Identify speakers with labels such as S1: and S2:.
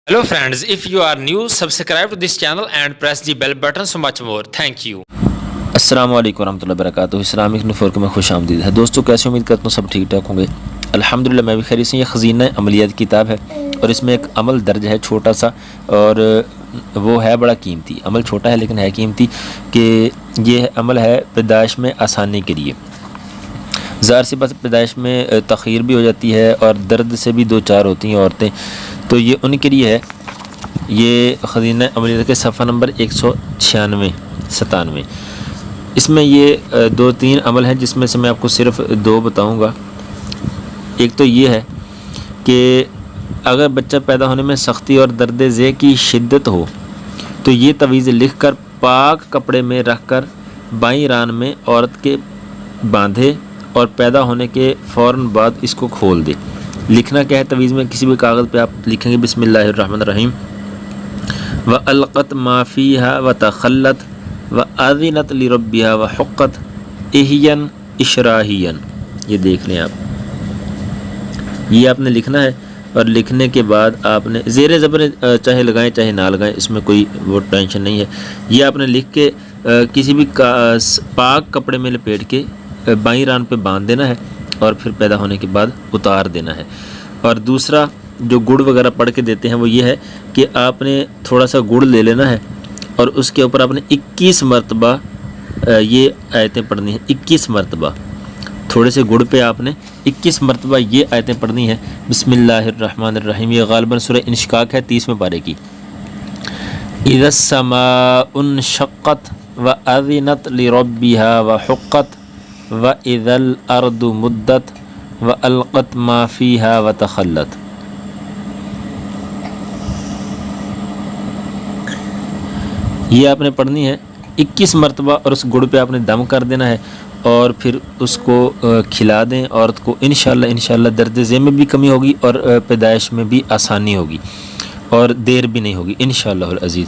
S1: Hello friends, if you are new, subscribe to this channel and press the bell button so much more. Thank you.
S2: अस्सलाम वालेकुम रहमतुल्लाहि व बरकातुहू। Islamic नुफर में खुश आमदीद है दोस्तों। कैसे उम्मीद करता हूँ सब ठीक ठाक होंगे। अल्हम्दुलिल्लाह मैं भी खैरियत से। ये खजीना अमलियात की किताब है और इसमें एक अमल दर्ज है छोटा सा, और वो है बड़ा कीमती। अमल छोटा है लेकिन है कीमती कि ये अमल है पैदाइश में आसानी के लिए। ज़ाहिर सी बात पैदाइश में तख़ीर भी हो जाती है और दर्द से भी दो चार होती हैं औरतें, तो ये उनके लिए है। ये खजीना अमलियात के सफ़ा नंबर 196-97। इसमें ये दो तीन अमल हैं जिसमें से मैं आपको सिर्फ़ दो बताऊंगा। एक तो ये है कि अगर बच्चा पैदा होने में सख्ती और दर्द ज़े की शिद्दत हो तो ये तवीज़ लिख कर पाक कपड़े में रख कर बाईं रान में औरत के बांधे और पैदा होने के फ़ौरन बाद इसको खोल दे। लिखना क्या है तवीज़ में, किसी भी कागज़ पे आप लिखेंगे बिस्मिल्लाहिर्रहमानिर्रहीम व अलक़त माफ़ीहा व तख़ल्लत व आज़िनत लिरब्बिहा व हुक़्क़त इहियन इशराहियन। ये देख लें आप, ये आपने लिखना है और लिखने के बाद आपने ज़ेर ज़बर चाहे लगाएं चाहे ना लगाएं, इसमें कोई वो टेंशन नहीं है। ये आपने लिख के किसी भी पाक कपड़े में लपेट के बाईं रान पे बांध देना है और फिर पैदा होने के बाद उतार देना है। और दूसरा जो गुड़ वगैरह पढ़ के देते हैं वो ये है कि आपने थोड़ा सा गुड़ ले लेना है और उसके ऊपर आपने 21 मरतबा ये आयतें पढ़नी है। 21 मरतबा थोड़े से गुड़ पे आपने 21 मरतबा ये आयतें पढ़नी है। बिस्मिल्लाहिर्रहमानिर्रहीम। ये गालिबन सूरह इंशिकाक है 30वें पारे की। इज़ा समाउन शक़्क़त व अज़िनत लिरब्बिहा व हुक़्क़त व इज़ल अर्दु मुद्दत व अलक़त मा फ़ीहा व तख़ल्लत। ये आपने पढ़नी है 21 मरतबा और उस गुड़ पे आपने दम कर देना है और फिर उसको खिला दें औरत को। इंशाअल्लाह दर्द ज़े में भी कमी होगी और पैदाइश में भी आसानी होगी और देर भी नहीं होगी इंशाअल्लाह अज़ीज़।